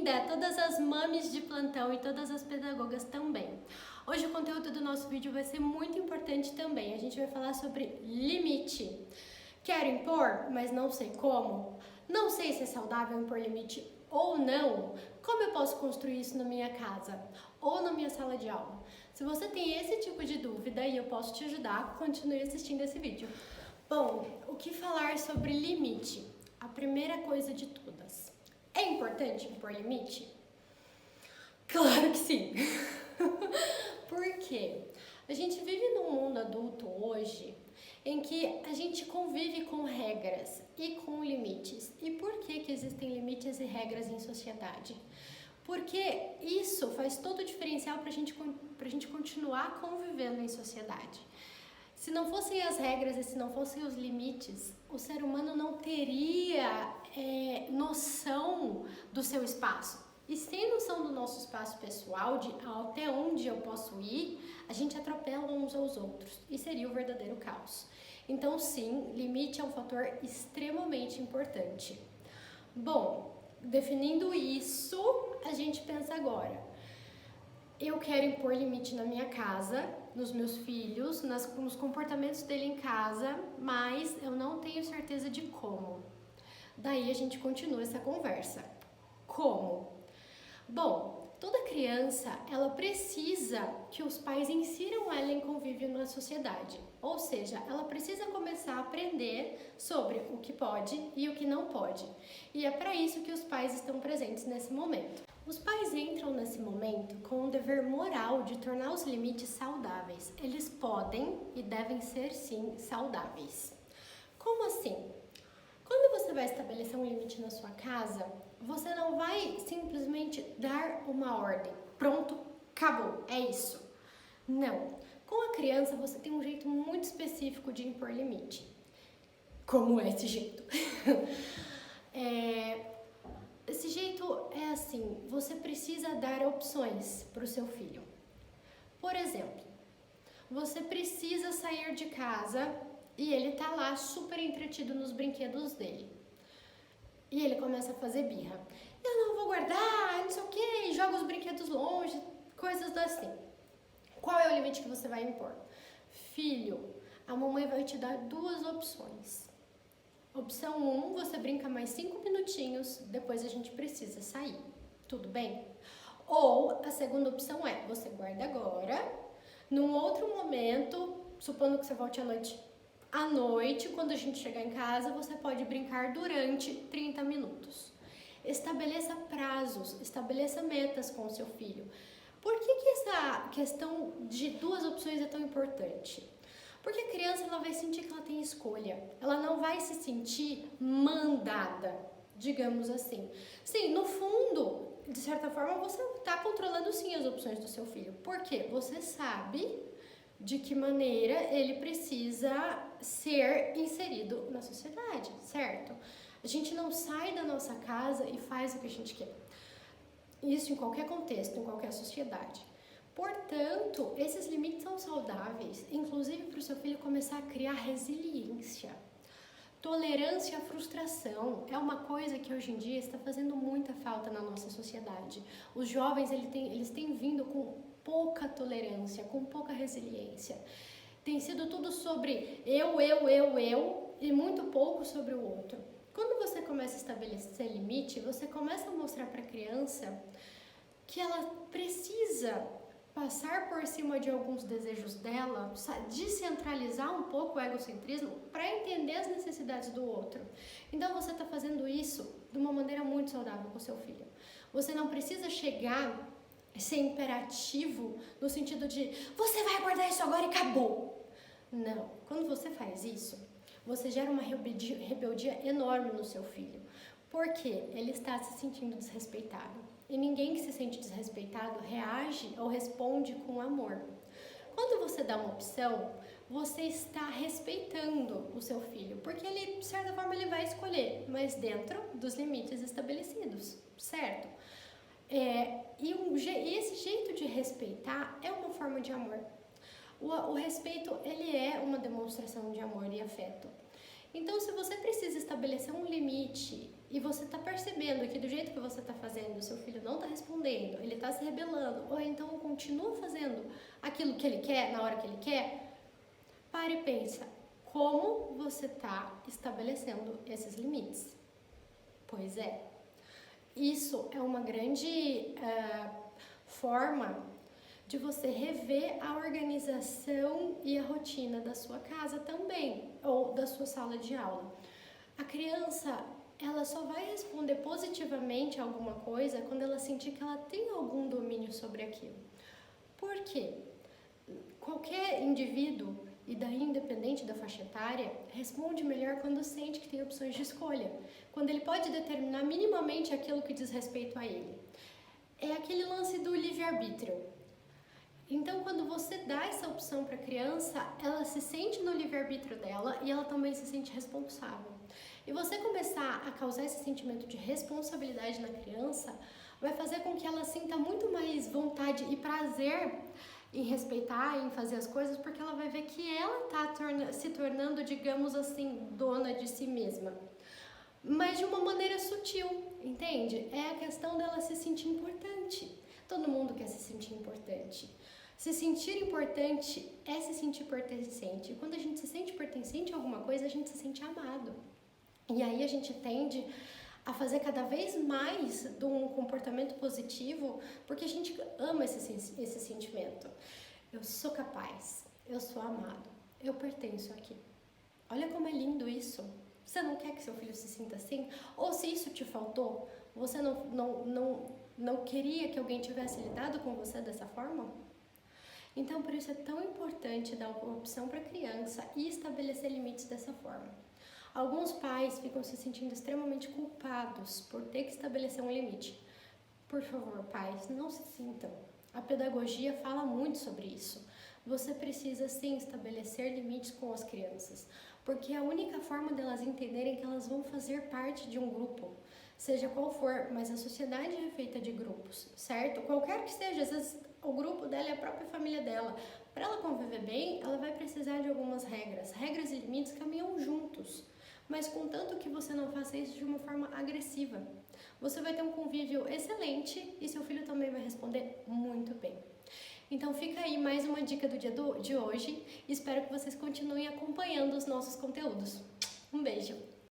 bem-vinda, todas as mames de plantão e todas as pedagogas também. Hoje o conteúdo do nosso vídeo vai ser muito importante também. A gente vai falar sobre limite. Quero impor, mas não sei como. Não sei se é saudável impor limite ou não. Como eu posso construir isso na minha casa ou na minha sala de aula? Se você tem esse tipo de dúvida e eu posso te ajudar, continue assistindo esse vídeo. Bom, o que falar sobre limite? A primeira coisa de todas. É importante impor limite? Claro que sim! Por quê? A gente vive num mundo adulto hoje em que a gente convive com regras e com limites. E por que existem limites e regras em sociedade? Porque isso faz todo o diferencial para a gente continuar convivendo em sociedade. Se não fossem as regras e se não fossem os limites, o ser humano não teria noção do seu espaço. E sem noção do nosso espaço pessoal, de até onde eu posso ir, a gente atropela uns aos outros e seria o verdadeiro caos. Então sim, limite é um fator extremamente importante. Bom, definindo isso, a gente pensa agora. Eu quero impor limite na minha casa, nos meus filhos, nos comportamentos dele em casa, mas eu não tenho certeza de como. Daí a gente continua essa conversa. Como? Bom, toda criança, ela precisa que os pais insiram ela em convívio na sociedade. Ou seja, ela precisa começar a aprender sobre o que pode e o que não pode. E é para isso que os pais estão presentes nesse momento. Os pais entram nesse momento com um dever moral de tornar os limites saudáveis. Eles podem e devem ser, sim, saudáveis. Como assim? Quando você vai estabelecer um limite na sua casa, você não vai simplesmente dar uma ordem. Pronto, acabou, é isso. Não. Com a criança, você tem um jeito muito específico de impor limite. Como é esse jeito? Esse jeito é assim, você precisa dar opções para o seu filho. Por exemplo, você precisa sair de casa e ele tá lá super entretido nos brinquedos dele. E ele começa a fazer birra. Eu não vou guardar, não sei o que, joga os brinquedos longe, coisas assim. Qual é o limite que você vai impor? Filho, a mamãe vai te dar duas opções. Opção 1, você brinca mais 5 minutinhos, depois a gente precisa sair. Tudo bem? Ou a segunda opção é, você guarda agora, num outro momento, supondo que você volte à noite, quando a gente chegar em casa, você pode brincar durante 30 minutos. Estabeleça prazos, estabeleça metas com o seu filho. Por que essa questão de duas opções é tão importante? Porque a criança ela vai sentir que ela tem escolha, ela não vai se sentir mandada, digamos assim. Sim, no fundo, de certa forma, você está controlando sim as opções do seu filho. Por quê? Você sabe de que maneira ele precisa ser inserido na sociedade, certo? A gente não sai da nossa casa e faz o que a gente quer. Isso em qualquer contexto, em qualquer sociedade. Portanto, esses limites são saudáveis, inclusive para o seu filho começar a criar resiliência. Tolerância à frustração é uma coisa que hoje em dia está fazendo muita falta na nossa sociedade. Os jovens eles têm vindo com pouca tolerância, com pouca resiliência. Tem sido tudo sobre eu e muito pouco sobre o outro. Quando você começa a estabelecer limite, você começa a mostrar para a criança que ela precisa passar por cima de alguns desejos dela, descentralizar um pouco o egocentrismo para entender as necessidades do outro. Então você está fazendo isso de uma maneira muito saudável com o seu filho. Você não precisa chegar a ser imperativo no sentido de você vai guardar isso agora e acabou. Não. Quando você faz isso, você gera uma rebeldia enorme no seu filho. Porque ele está se sentindo desrespeitado. E ninguém que se sente desrespeitado reage ou responde com amor. Quando você dá uma opção, você está respeitando o seu filho, porque ele, de certa forma, ele vai escolher, mas dentro dos limites estabelecidos, certo? E esse jeito de respeitar é uma forma de amor. O respeito, ele é uma demonstração de amor e afeto. Então, se você precisa estabelecer um limite e você está percebendo que do jeito jeito que você está fazendo, seu filho não está respondendo, ele está se rebelando, ou então continua fazendo aquilo que ele quer, na hora que ele quer, pare e pensa, como você está estabelecendo esses limites? Pois é, isso é uma grande forma de você rever a organização e a rotina da sua casa também, ou da sua sala de aula. A criança, ela só vai responder positivamente a alguma coisa quando ela sentir que ela tem algum domínio sobre aquilo. Por quê? Qualquer indivíduo, e daí independente da faixa etária, responde melhor quando sente que tem opções de escolha, quando ele pode determinar minimamente aquilo que diz respeito a ele. É aquele lance do livre-arbítrio. Então, quando você dá essa opção para a criança, ela se sente no livre-arbítrio dela e ela também se sente responsável. E você começar a causar esse sentimento de responsabilidade na criança vai fazer com que ela sinta muito mais vontade e prazer em respeitar, em fazer as coisas, porque ela vai ver que ela está se tornando, digamos assim, dona de si mesma. Mas de uma maneira sutil, entende? É a questão dela se sentir importante. Todo mundo quer se sentir importante. Se sentir importante é se sentir pertencente. E quando a gente se sente pertencente a alguma coisa, a gente se sente amado. E aí a gente tende a fazer cada vez mais de um comportamento positivo, porque a gente ama esse sentimento. Eu sou capaz, eu sou amado, eu pertenço aqui. Olha como é lindo isso. Você não quer que seu filho se sinta assim? Ou se isso te faltou, você não queria que alguém tivesse lidado com você dessa forma? Então, por isso é tão importante dar uma opção para a criança e estabelecer limites dessa forma. Alguns pais ficam se sentindo extremamente culpados por ter que estabelecer um limite. Por favor, pais, não se sintam. A pedagogia fala muito sobre isso. Você precisa sim estabelecer limites com as crianças, porque é a única forma delas entenderem que elas vão fazer parte de um grupo, seja qual for, mas a sociedade é feita de grupos, certo? Qualquer que seja, às vezes o grupo dela é a própria família dela. Para ela conviver bem, ela vai precisar de algumas regras. Regras e limites caminham juntos, mas contanto que você não faça isso de uma forma agressiva. Você vai ter um convívio excelente e seu filho também vai responder muito bem. Então fica aí mais uma dica do dia de hoje. Espero que vocês continuem acompanhando os nossos conteúdos. Um beijo!